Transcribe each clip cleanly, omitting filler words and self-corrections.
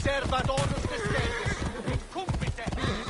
Servadores descendentes, incompetentes.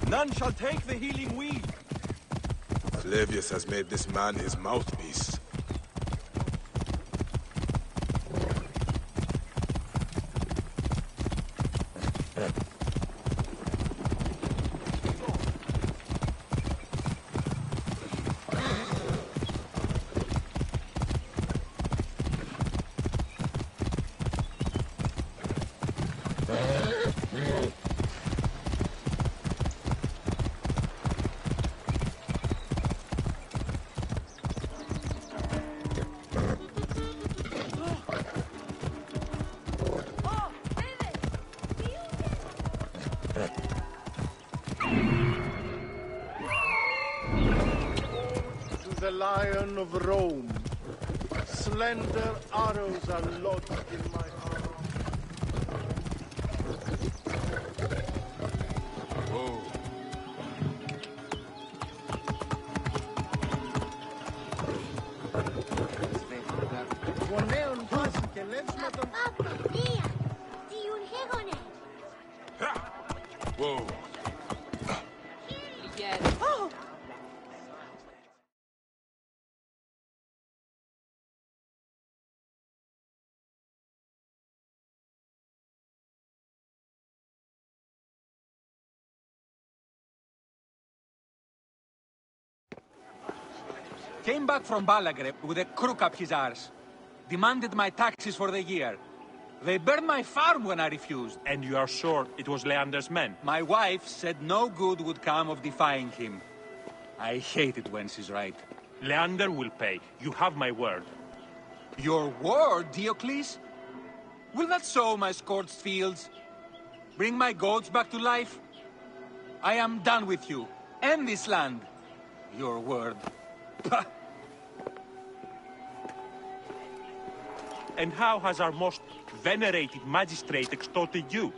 None shall take the healing weed. Flavius has made this man his mouthpiece. The Lion of Rome. Slender arrows are lodged in my arm. Whoa. Whoa. Yes. Oh. Came back from Balagreb with a crook up his arse. Demanded my taxes for the year. They burned my farm when I refused. And you are sure it was Leander's men? My wife said no good would come of defying him. I hate it when she's right. Leander will pay. You have my word. Your word, Diocles? Will that sow my scorched fields? Bring my goats back to life? I am done with you. And this land. Your word. Pah. And how has our most venerated magistrate extorted you,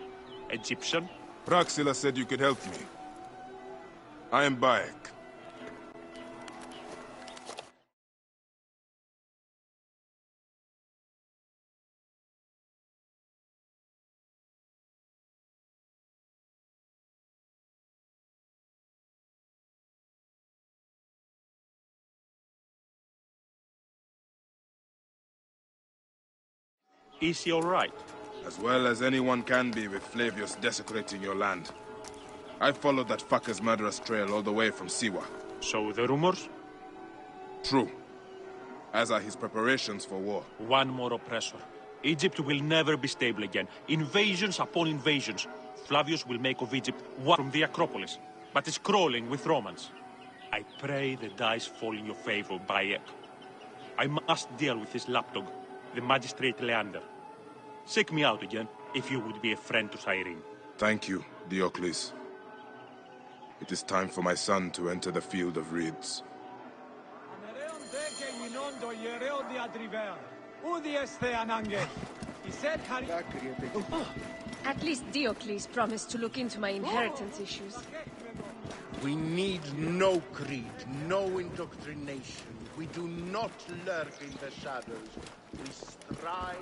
Egyptian? Praxila said you could help me. I am Bayek. Is he all right? As well as anyone can be with Flavius desecrating your land. I followed that fucker's murderous trail all the way from Siwa. So the rumors? True. As are his preparations for war. One more oppressor. Egypt will never be stable again. Invasions upon invasions. Flavius will make of Egypt one from the Acropolis, but is crawling with Romans. I pray the dice fall in your favor, Bayek. I must deal with this lapdog, the magistrate Leander. Seek me out again, if you would be a friend to Cyrene. Thank you, Diocles. It is time for my son to enter the field of reeds. At least Diocles promised to look into my inheritance issues. We need no creed, no indoctrination. We do not lurk in the shadows. We strive.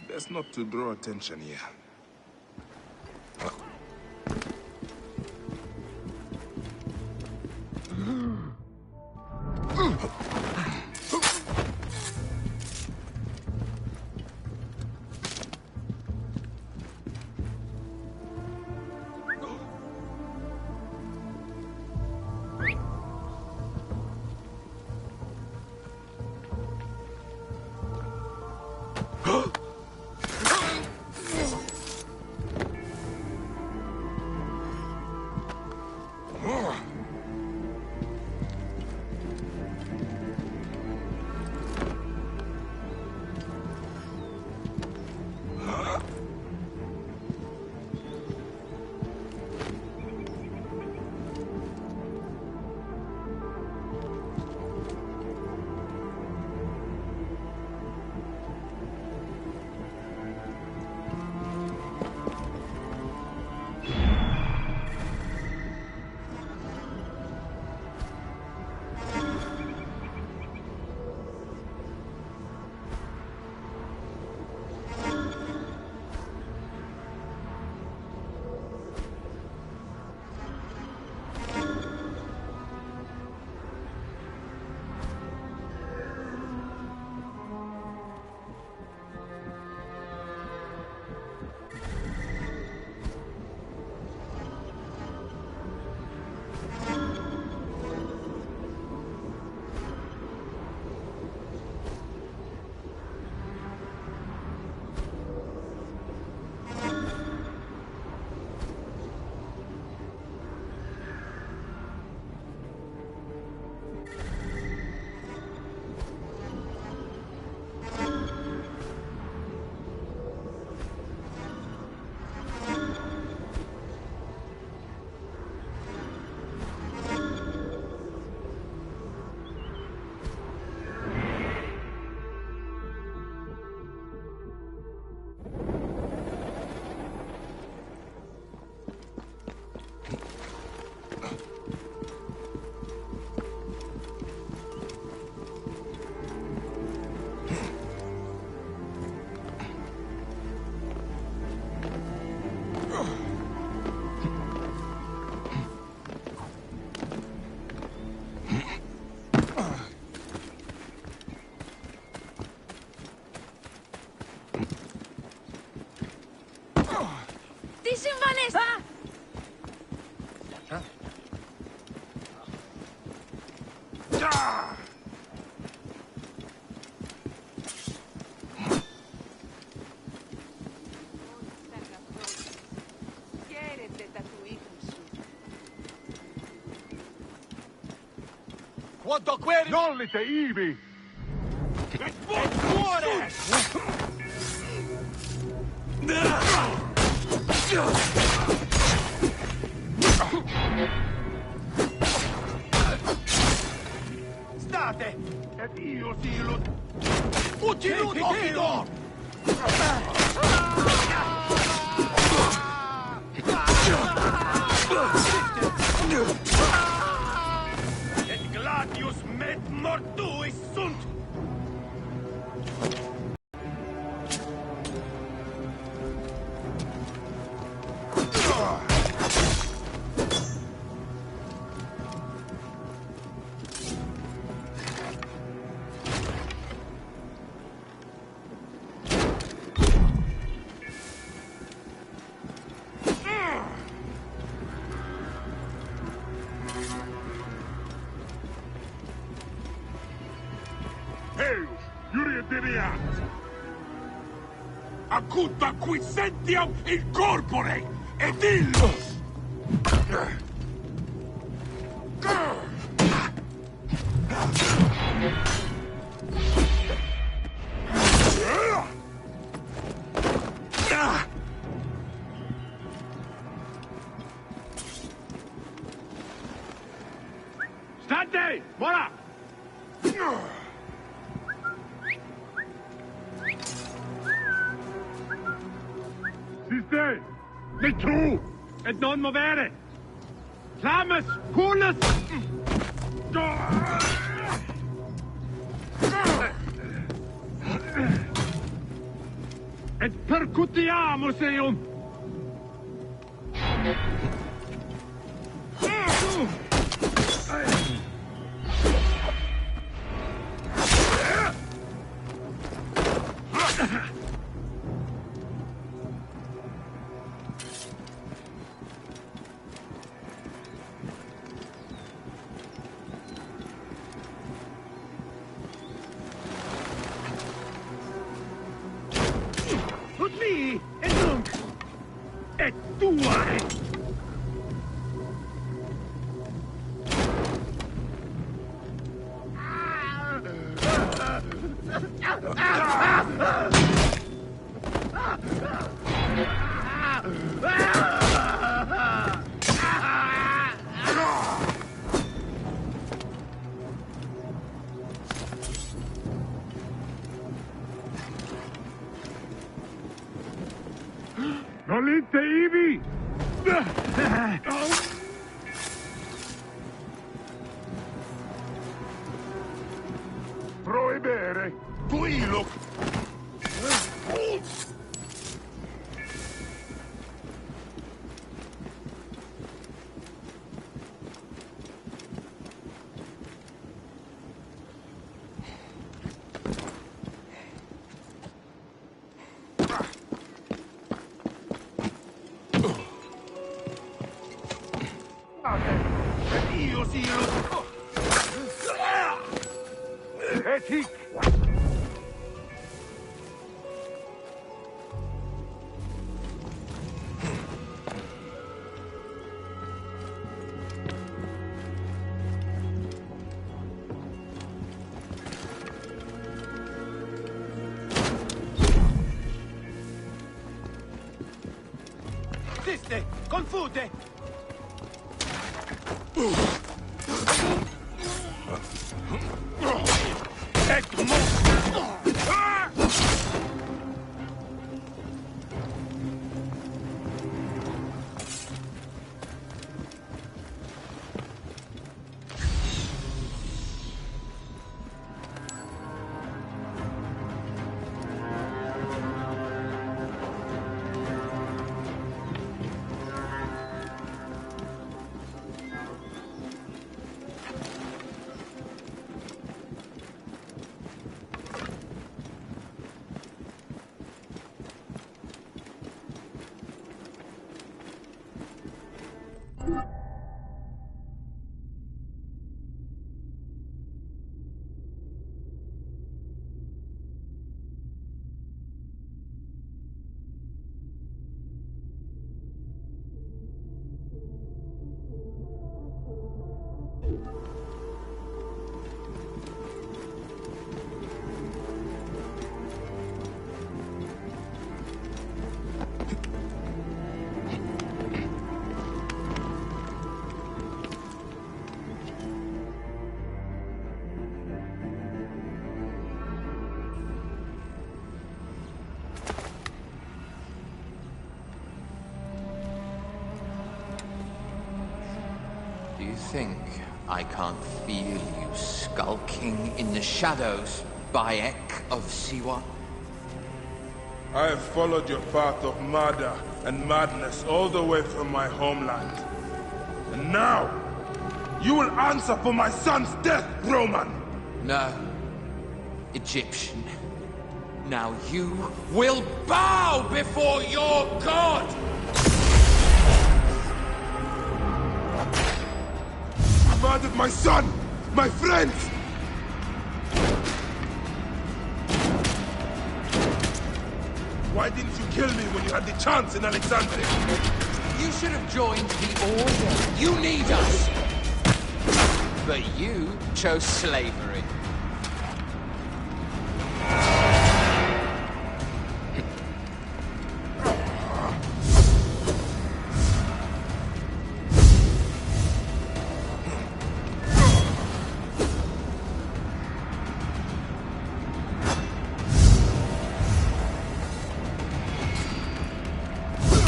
Best not to draw attention here. συμβάνεσαι! Quanto queri? Nollite, Ivi! State! Ed io sì lo... Ucciduto, Occhidor! Et gladius met mortuis sunt! Heus, Iurietinianus! Acutta quisentiam in corpore, et illus! Stante! Voilà! Siste! Ne tu! Et non movere! Clamus! Culus! Et percutiamus eum! Ut mi, et nunc! Et tuae! Nolite ibi! Proibere! Tuiluc! Et io sì lo... Et hic! Siste! Confute! Et mo... think I can't feel you skulking in the shadows, Bayek of Siwa? I have followed your path of murder and madness all the way from my homeland. And now, you will answer for my son's death, Roman! No, Egyptian. Now you will bow before your god! You murdered my son! My friends! Why didn't you kill me when you had the chance in Alexandria? You should have joined the Order. You need us! But you chose slavery.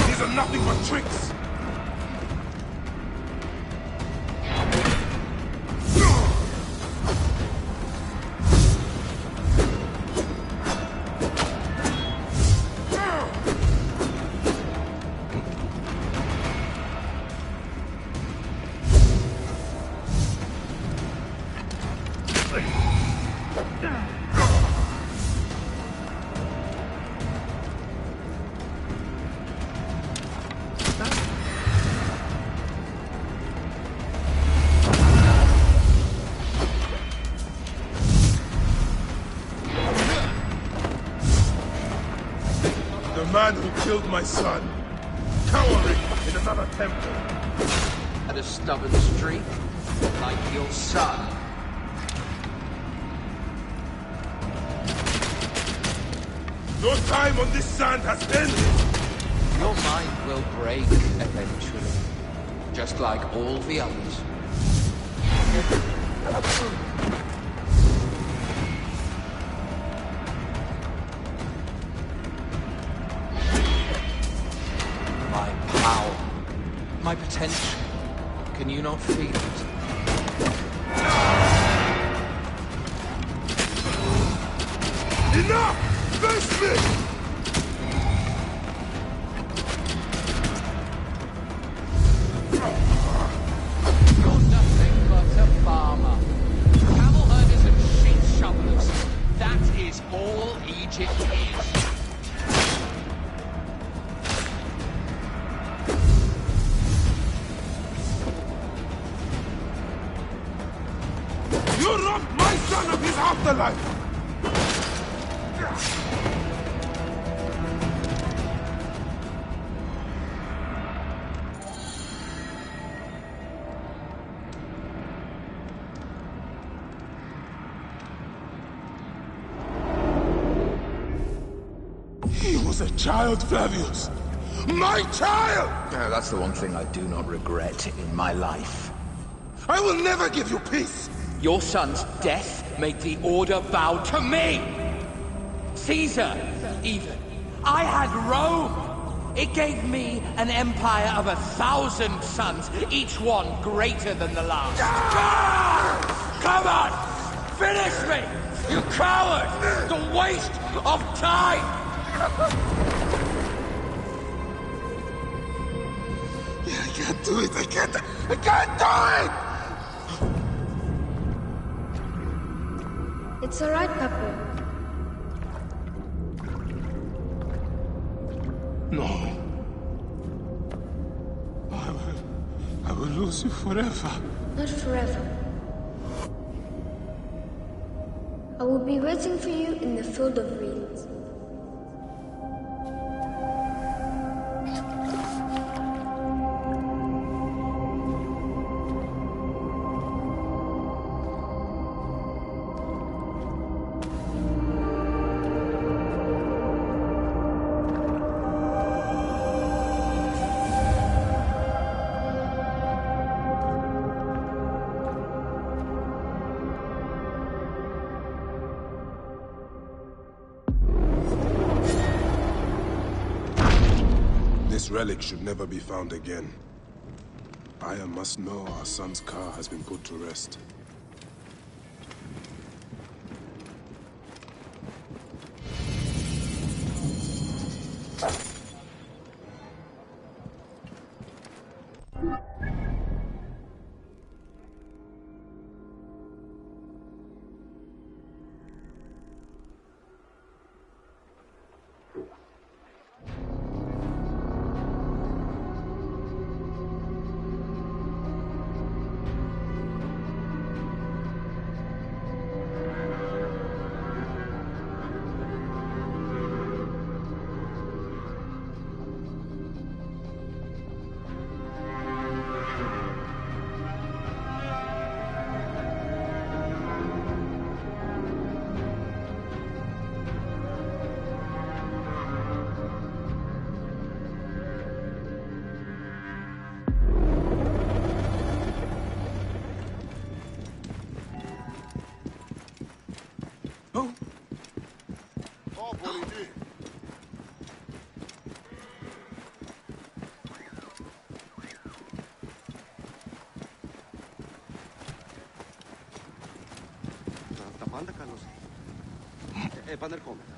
These are nothing but tricks! The man who killed my son, cowering in another temple. Had a stubborn streak, like your son. Your time on this sand has ended! Your mind will break eventually, just like all the others. My power, my potential, can you not feel it? Enough! Face me! You're nothing but a farmer. Camel herders and sheep shovelers. That is all Egypt is. You robbed my son of his afterlife! He was a child, Flavius! My child! That's the one thing I do not regret in my life. I will never give you peace! Your son's death made the Order bow to me! Caesar, even. I had Rome! It gave me an empire of 1,000 sons, each one greater than the last. Come on! Finish me! You coward! The waste of time! I can't do it! I can't do it! It's all right, Papa. No. I will lose you forever. Not forever. I will be waiting for you in the field of reeds. This relic should never be found again. Aya must know our son's car has been put to rest. Επανερχόμεθα.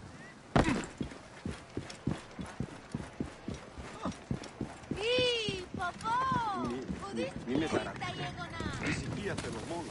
Μη με ταράξεις. Ησυχία θέλω μόνο.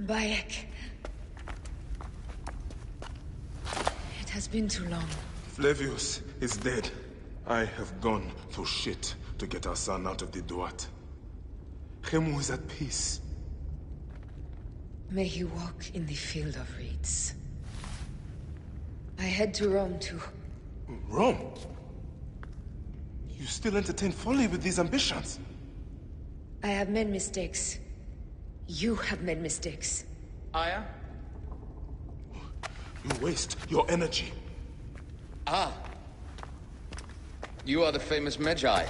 Bayek. It has been too long. Flavius is dead. I have gone through shit to get our son out of the Duat. Khemu is at peace. May he walk in the field of reeds. I head to Rome too. Rome? You still entertain folly with these ambitions? I have made mistakes. You have made mistakes. Aya? You waste your energy. Ah. You are the famous Magi.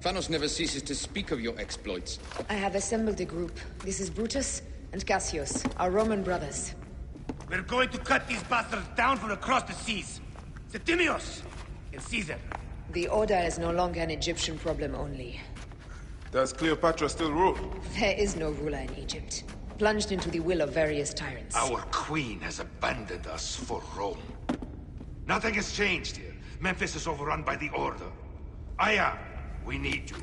Thanos never ceases to speak of your exploits. I have assembled a group. This is Brutus and Cassius, our Roman brothers. We're going to cut these bastards down from across the seas. Septimius and Caesar. The Order is no longer an Egyptian problem only. Does Cleopatra still rule? There is no ruler in Egypt. Plunged into the will of various tyrants. Our queen has abandoned us for Rome. Nothing has changed here. Memphis is overrun by the Order. Aya, we need you.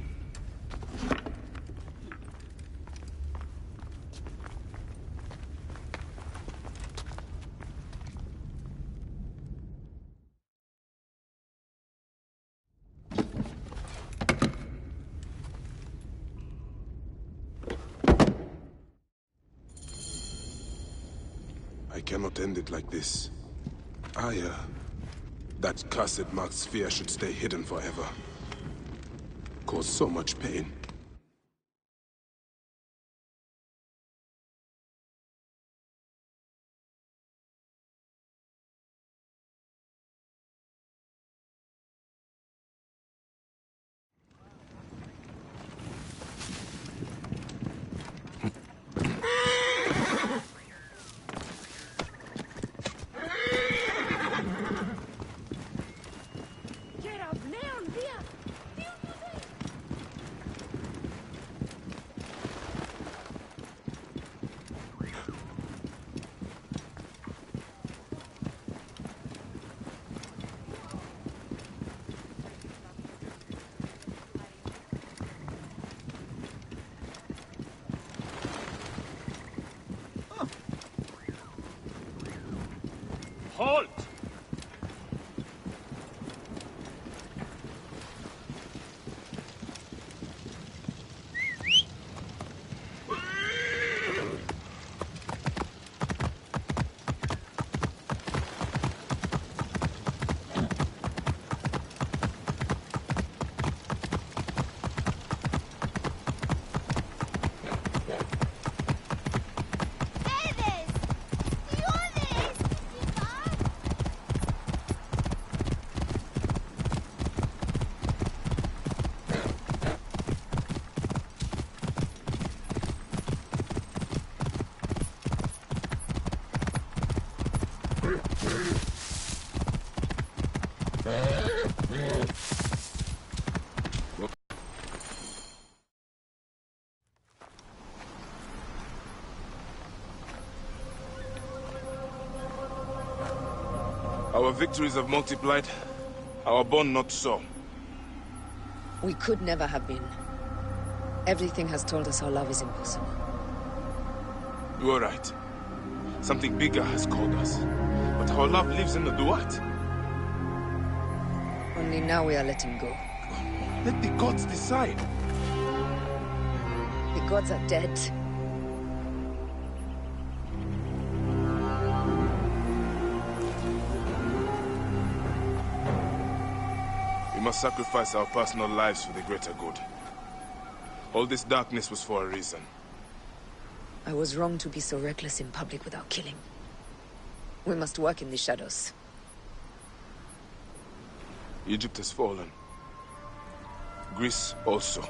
I cannot end it like this. Aya, that cursed marked sphere should stay hidden forever. Cause so much pain. Halt! Our victories have multiplied, our bond not so. We could never have been. Everything has told us our love is impossible. You are right. Something bigger has called us. But our love lives in the duat. Only now we are letting go. Let the gods decide. The gods are dead. We must sacrifice our personal lives for the greater good. All this darkness was for a reason. I was wrong to be so reckless in public without killing. We must work in the shadows. Egypt has fallen. Greece also.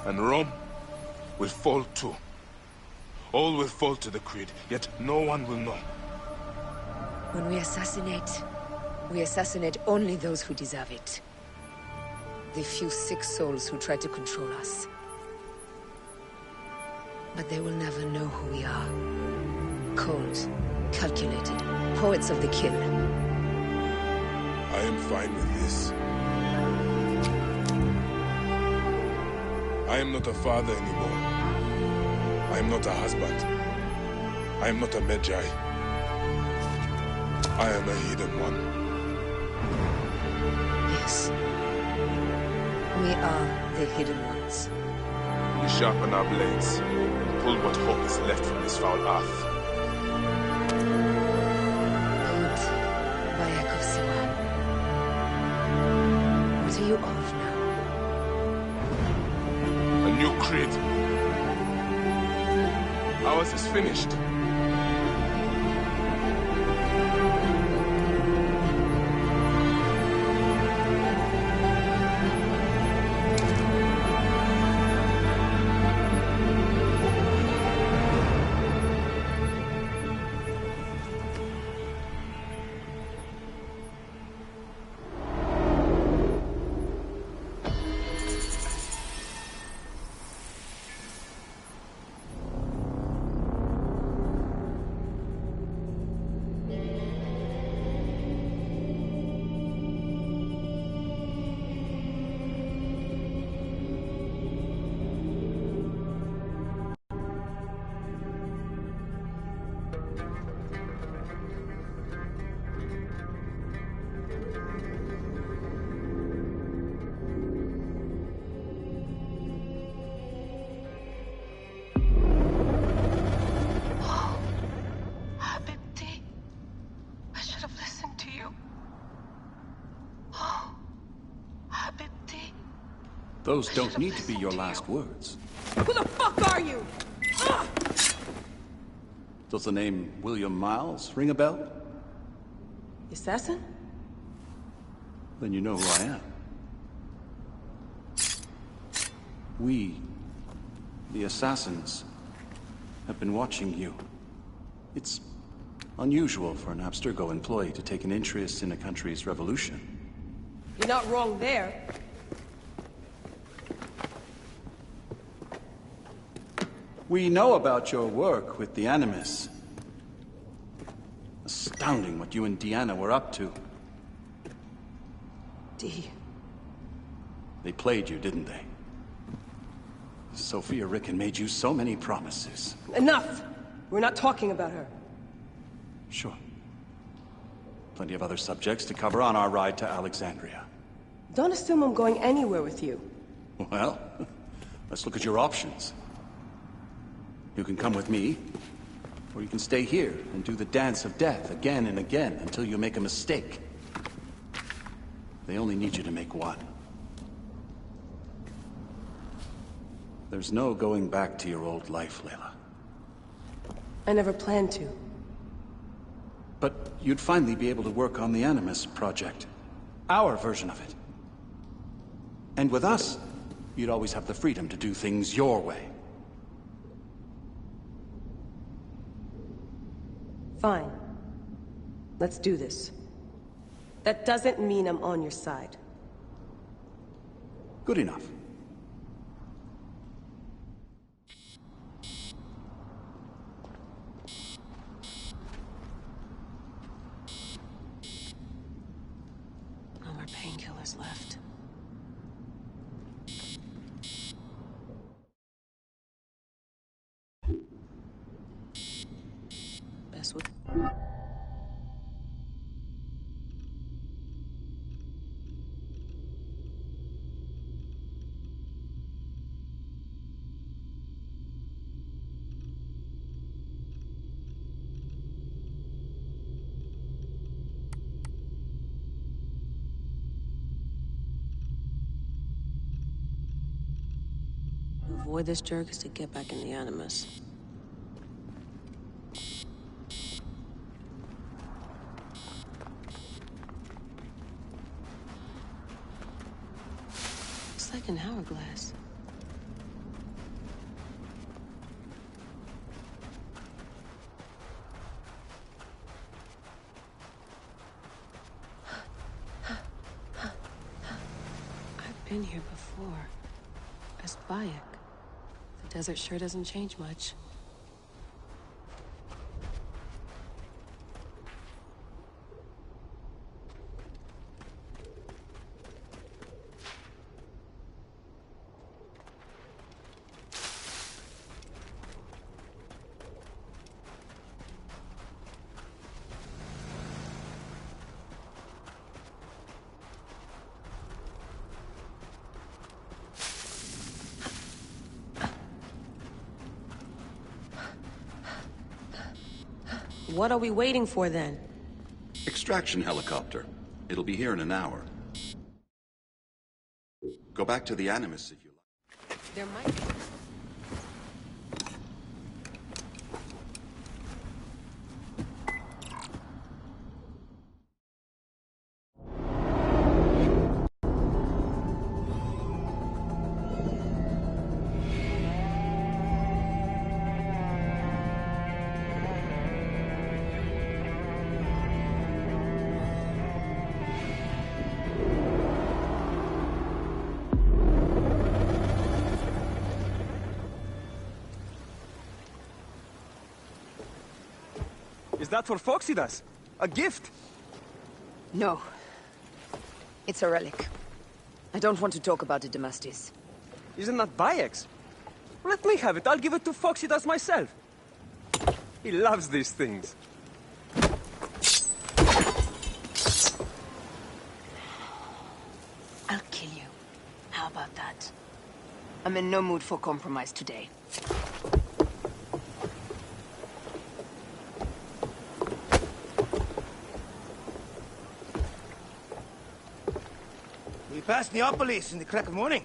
And Rome will fall too. All will fall to the creed, yet no one will know. When we assassinate only those who deserve it. The few sick souls who try to control us. But they will never know who we are. Cold, calculated, poets of the kill. I am fine with this. I am not a father anymore. I am not a husband. I am not a Magi. I am a hidden one. Yes. We are the hidden ones. We sharpen our blades and pull what hope is left from this foul earth. What are you of now? A new creed. Ours is finished. Those don't need to be your last words. Who the fuck are you? Ah! Does the name William Miles ring a bell? The assassin? Then you know who I am. We, the assassins, have been watching you. It's unusual for an Abstergo employee to take an interest in a country's revolution. You're not wrong there. We know about your work with the Animus. Astounding what you and Deanna were up to. D. They played you, didn't they? Sophia Ricken made you so many promises. Enough! We're not talking about her. Sure. Plenty of other subjects to cover on our ride to Alexandria. Don't assume I'm going anywhere with you. Well, let's look at your options. You can come with me, or you can stay here and do the dance of death again and again until you make a mistake. They only need you to make one. There's no going back to your old life, Layla. I never planned to. But you'd finally be able to work on the Animus project. Our version of it. And with us, you'd always have the freedom to do things your way. Fine. Let's do this. That doesn't mean I'm on your side. Good enough. No more painkillers left. Best with... To avoid this jerk is to get back in the Animus. Looks like an hourglass. I've been here before. As Bayek. The desert sure doesn't change much. What are we waiting for, then? Extraction helicopter. It'll be here in an hour. Go back to the Animus if you like. There might be... Is that for Foxidas? A gift? No. It's a relic. I don't want to talk about it, Damastis. Isn't that Bayek's? Let me have it. I'll give it to Foxidas myself. He loves these things. I'll kill you. How about that? I'm in no mood for compromise today. We passed Neapolis in the crack of morning.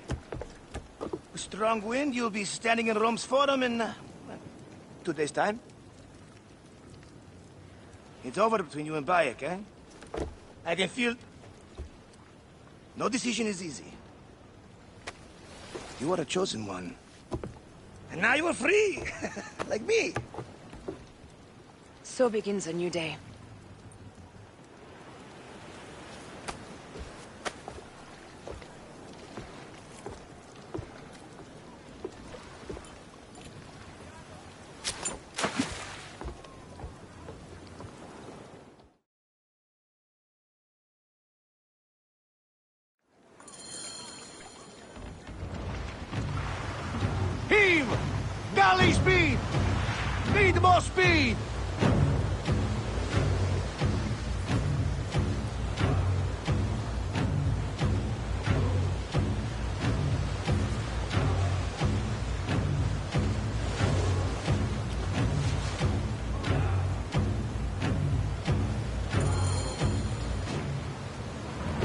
With strong wind, you'll be standing in Rome's Forum in, 2 days' time. It's over between you and Bayek, eh? I can feel... No decision is easy. You are a chosen one. And now you are free! Like me! So begins a new day. Heave! Galley speed! Need more speed!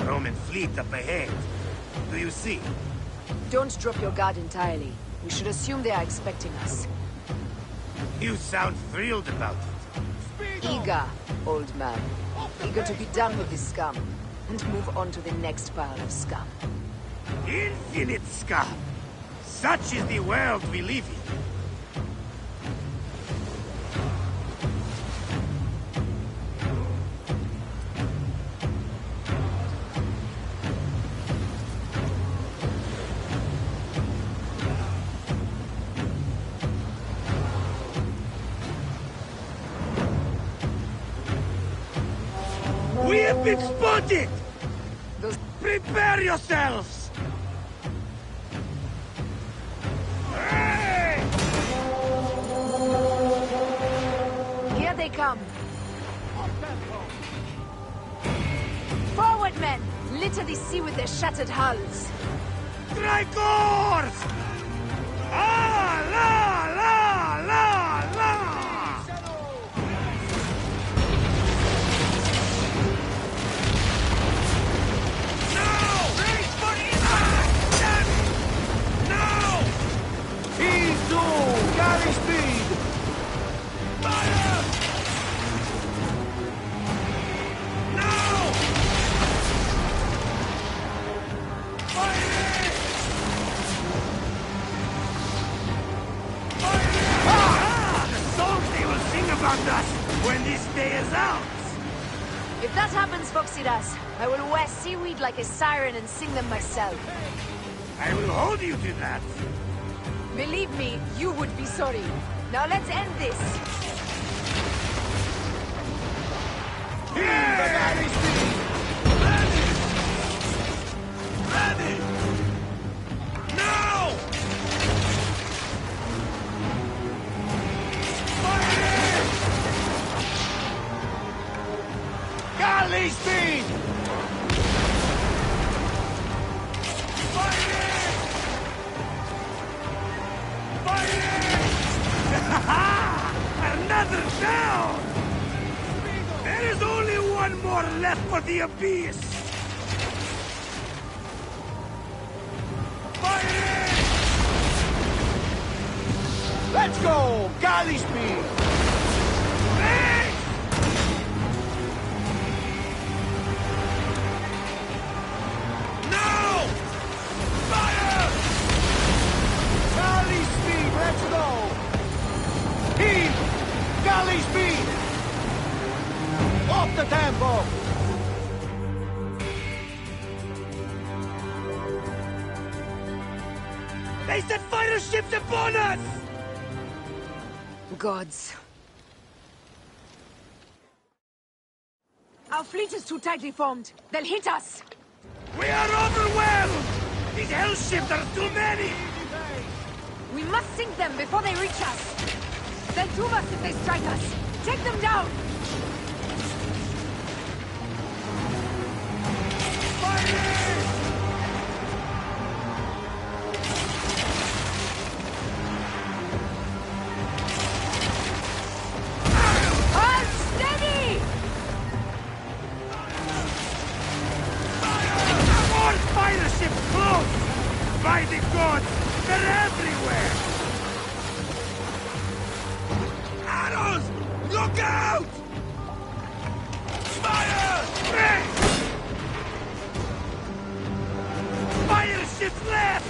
Roman fleet up ahead. Do you see? Don't drop your guard entirely. We should assume they are expecting us. You sound thrilled about it. Eager, old man. Eager to be done with this scum. And move on to the next pile of scum. Infinite scum! Such is the world we live in. been spotted! Prepare yourselves! Hey! Here they come. Forward, men! Litter the sea with their shattered hulls. Strikers! Ah, la, la, la, la! Galley speed! Fire! Now! Fire! Fire! Ah! The songs they will sing about us when this day is out! If that happens, Twlstd, I will wear seaweed like a siren and sing them myself. I will hold you to that. Believe me, you would be sorry. Now let's end this. Here! The galley speed! Ready! Ready! Now! Fire! Galley speed! Another down! There is only one more left for the abyss! Fire! Let's go! Galley speed! Hey! Now! Fire! Galley speed! Let's go! Heave! Galley speed! Off the tempo! They set fighter ships upon us! Gods. Our fleet is too tightly formed. They'll hit us! We are overwhelmed! These hell ships are too many! We must sink them before they reach us! They'll doom us if they strike us! Take them down! Hold steady! More fighter ships close! By the gods, they're everywhere! Arrows! Look out! Fire! Fire ships left!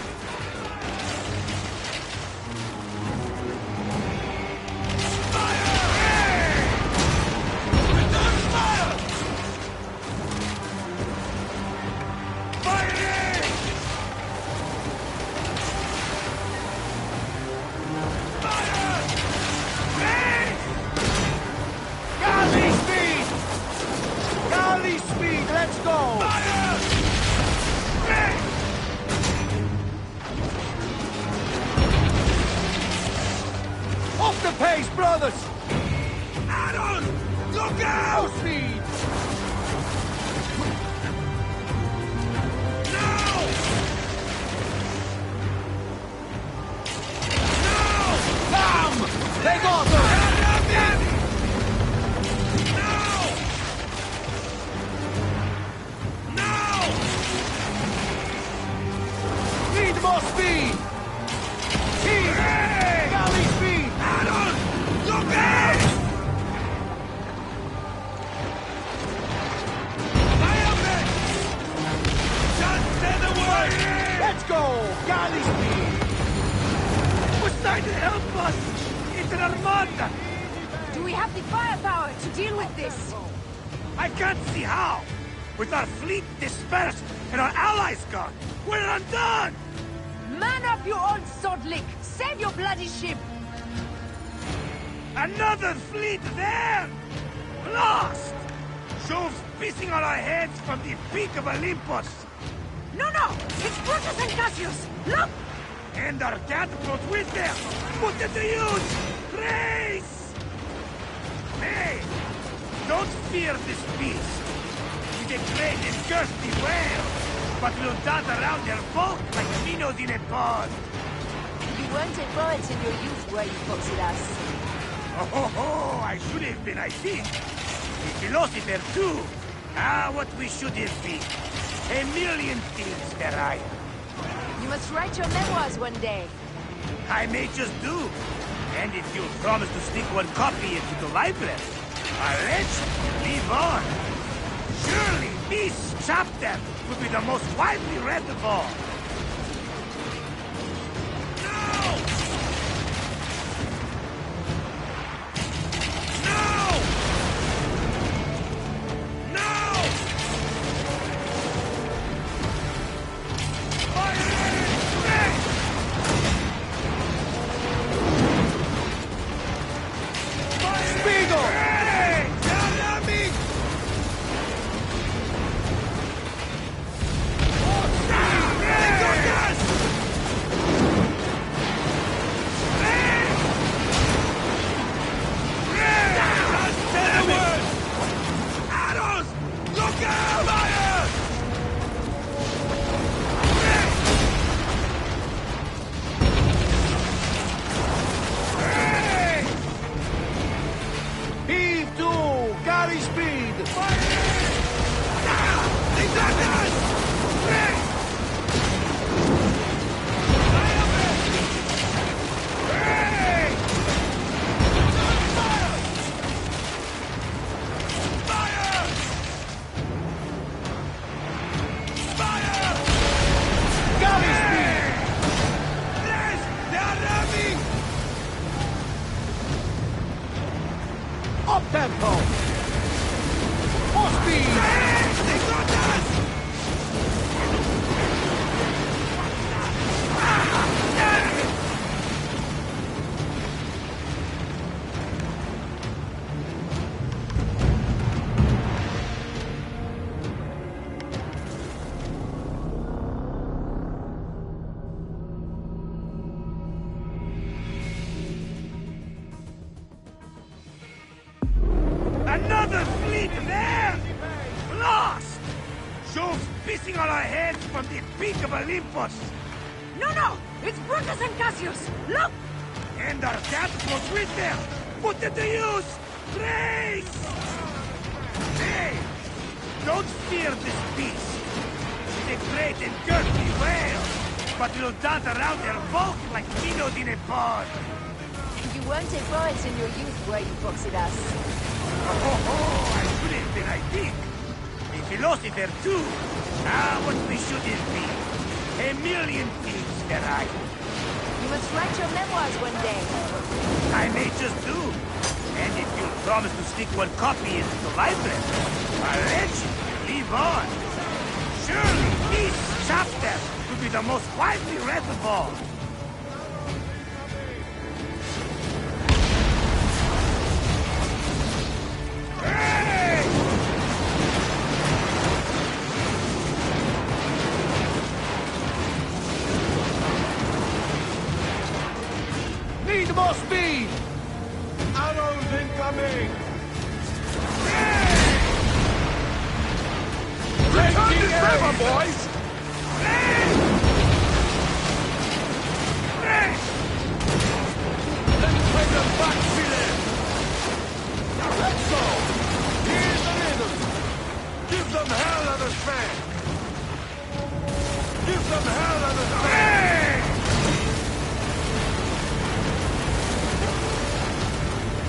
Let's go! Fire! Off the pace, brothers! Arrows! Look out! Full speed! Now! Now! Bam! They got them! Need more speed! Heave! Hey! Galley speed! Arrows! Look out! Firemen! Just say the word! Let's go! Galley speed! Who's trying to help us? It's an armada! Do we have the firepower to deal with this? I can't see how! With our fleet dispersed and our allies gone, we're undone! Man up, you old sword lick! Save your bloody ship! Another fleet there! Lost! Jove's pissing on our heads from the peak of Olympus! No! It's Brutus and Cassius! Look! And our catapults with them! Put it to use! Race! Hey! Don't fear this beast! He's a great and thirsty whale, but will dart around their bulk like minnows in a pond! You weren't a poet in your youth, were you, Foxidas? Oh, I should have been, I think. A philosopher too. Ah, what we should have been. A million things, Mariah. You must write your memoirs one day. I may just do. And if you'll promise to stick one copy into the library, I'll let you live on. Surely this chapter will be the most widely read of all. Another fleet there! Lost! Jove's pissing on our heads from the peak of Olympus! No! It's Brutus and Cassius! Look! And our catapults with them! Put it to use! Race! Hey! Don't fear this beast! He's a great and thirsty whale, but will dart around their bulk like minnows in a pond! You weren't a poet in your youth, were you, Foxidas? Oh, I should have been, I think. A philosopher too. Ah, what we should have been. A million things, Mariah. You must write your memoirs one day. I may just do. And if you'll promise to stick one copy into the library, I'll let you live on. Surely this chapter will be the most widely read of all. Need more speed! Arrows incoming! Return to river, boys! Let's bring them back, Philip! That's so! Here's the rhythm! Give them hell on the span! Give them hell on the span!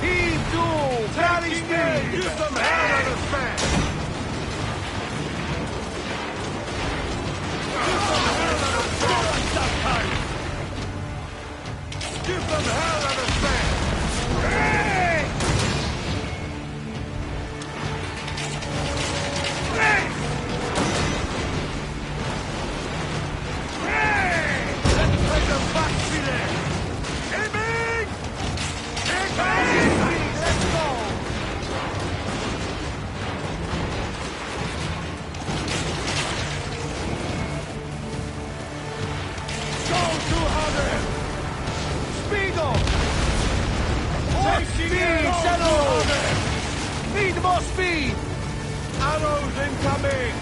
Heave to! Carry speed! Give them hell on the span! Give them hell on the span! Give them hell on the span! Hey! Hey! Hey! Let's take them back, Chile! Aiming! Let's go! Speed, settle! Need more speed! Arrows incoming!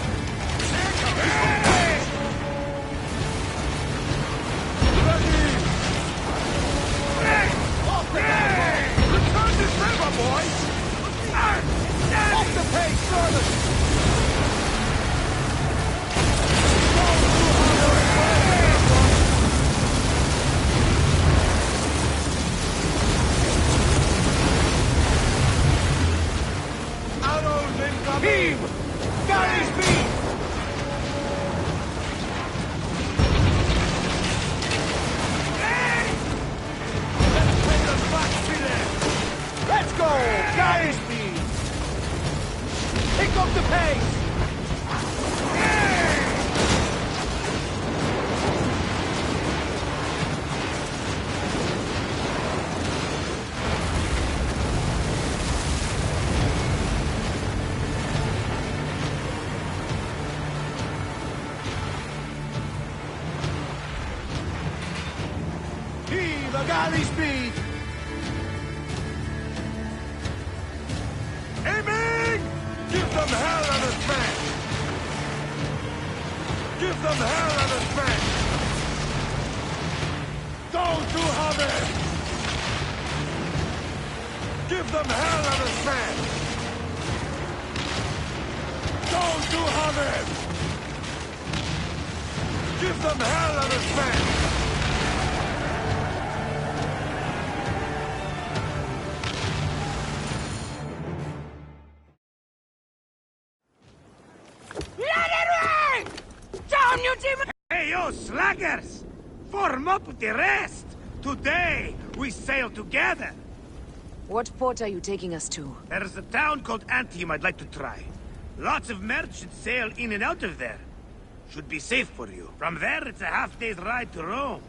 Ready! Off the pace! Return this river, boys! Off the pace, servant! Arrows incoming! Heave! Galley speed! Let's go! Galley speed! Pick up the pace! Heave a galley speed! Aiming! Give them hell and a smash! Give them hell and a smash! Don't you have it! Give them hell and a smash! Don't you have it! Give them hell and a smash! Hey, you slackers! Form up with the rest! Today, we sail together! What port are you taking us to? There's a town called Antium I'd like to try. Lots of merchants sail in and out of there. Should be safe for you. From there, it's a half-day's ride to Rome.